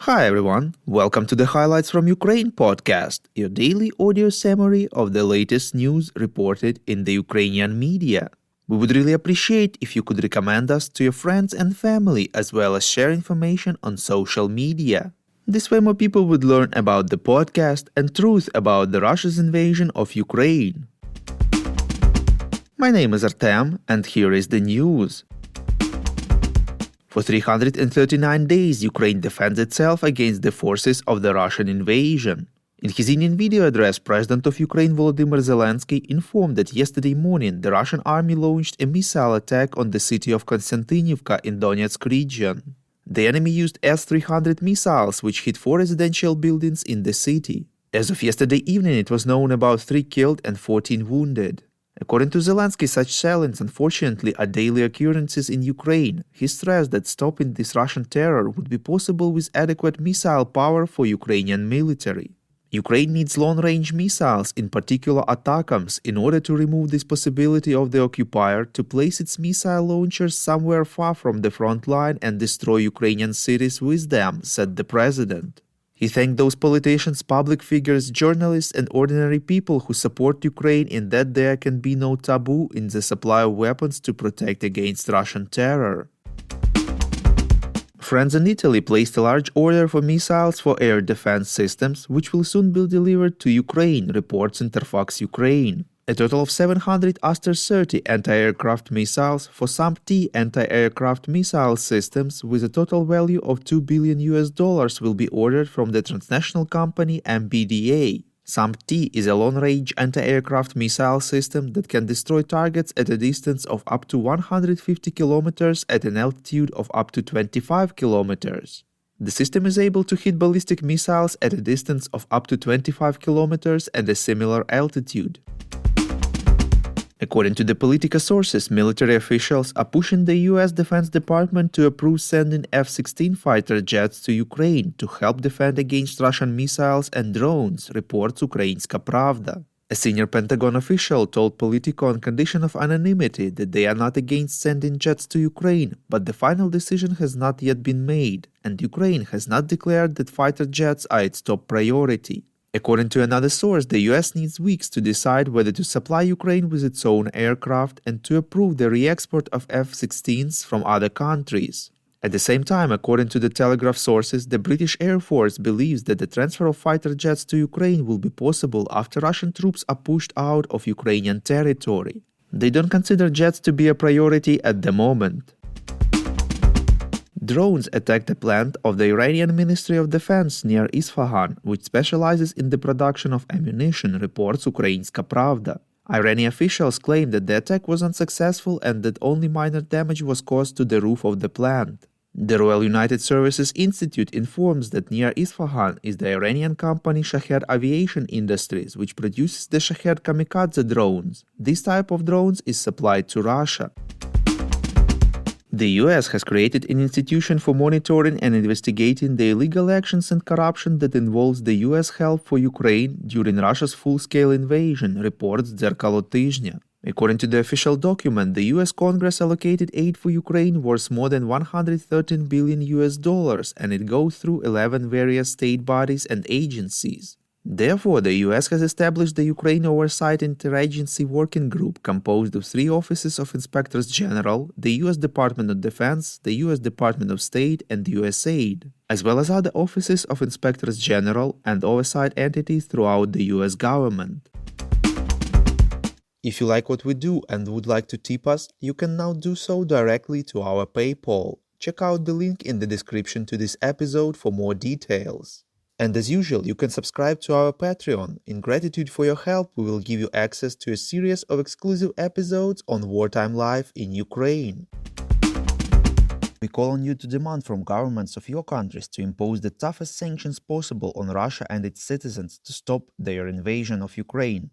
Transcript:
Hi everyone, welcome to the Highlights from Ukraine podcast, your daily audio summary of the latest news reported in the Ukrainian media. We would really appreciate if you could recommend us to your friends and family as well as share information on social media. This way more people would learn about the podcast and truth about Russia's invasion of Ukraine. My name is Artem and here is the news. For 339 days, Ukraine defends itself against the forces of the Russian invasion. In his Indian video address, President of Ukraine Volodymyr Zelensky informed that yesterday morning the Russian army launched a missile attack on the city of Konstantinivka in Donetsk region. The enemy used S-300 missiles which hit 4 residential buildings in the city. As of yesterday evening, it was known about 3 killed and 14 wounded. According to Zelensky, such shelling unfortunately are daily occurrences in Ukraine. He stressed that stopping this Russian terror would be possible with adequate missile power for Ukrainian military. Ukraine needs long-range missiles, in particular ATACMS, in order to remove this possibility of the occupier to place its missile launchers somewhere far from the front line and destroy Ukrainian cities with them, said the president. He thanked those politicians, public figures, journalists and ordinary people who support Ukraine in that there can be no taboo in the supply of weapons to protect against Russian terror. France and Italy placed a large order for missiles for air defense systems, which will soon be delivered to Ukraine, reports Interfax Ukraine. A total of 700 Aster-30 anti-aircraft missiles for SAM-T anti-aircraft missile systems with a total value of $2 billion will be ordered from the transnational company MBDA. SAM-T is a long-range anti-aircraft missile system that can destroy targets at a distance of up to 150 kilometers at an altitude of up to 25 kilometers. The system is able to hit ballistic missiles at a distance of up to 25 kilometers at a similar altitude. According to the Politica sources, military officials are pushing the US Defense Department to approve sending F-16 fighter jets to Ukraine to help defend against Russian missiles and drones, reports Ukrainska Pravda. A senior Pentagon official told Politico on condition of anonymity that they are not against sending jets to Ukraine, but the final decision has not yet been made, and Ukraine has not declared that fighter jets are its top priority. According to another source, the US needs weeks to decide whether to supply Ukraine with its own aircraft and to approve the re-export of F-16s from other countries. At the same time, according to the Telegraph sources, the British Air Force believes that the transfer of fighter jets to Ukraine will be possible after Russian troops are pushed out of Ukrainian territory. They don't consider jets to be a priority at the moment. Drones attacked a plant of the Iranian Ministry of Defense near Isfahan, which specializes in the production of ammunition, reports Ukrainska Pravda. Iranian officials claim that the attack was unsuccessful and that only minor damage was caused to the roof of the plant. The Royal United Services Institute informs that near Isfahan is the Iranian company Shahed Aviation Industries, which produces the Shahed kamikaze drones. This type of drones is supplied to Russia. The US has created an institution for monitoring and investigating the illegal actions and corruption that involves the US help for Ukraine during Russia's full-scale invasion, reports Zerkalo Tizhnya. According to the official document, the US Congress allocated aid for Ukraine worth more than $113 billion and it goes through 11 various state bodies and agencies. Therefore, the US has established the Ukraine Oversight Interagency Working Group composed of 3 offices of Inspectors General, the US Department of Defense, the US Department of State, and USAID, as well as other offices of Inspectors General and oversight entities throughout the US government. If you like what we do and would like to tip us, you can now do so directly to our PayPal. Check out the link in the description to this episode for more details. And as usual, you can subscribe to our Patreon. In gratitude for your help, we will give you access to a series of exclusive episodes on wartime life in Ukraine. We call on you to demand from governments of your countries to impose the toughest sanctions possible on Russia and its citizens to stop their invasion of Ukraine.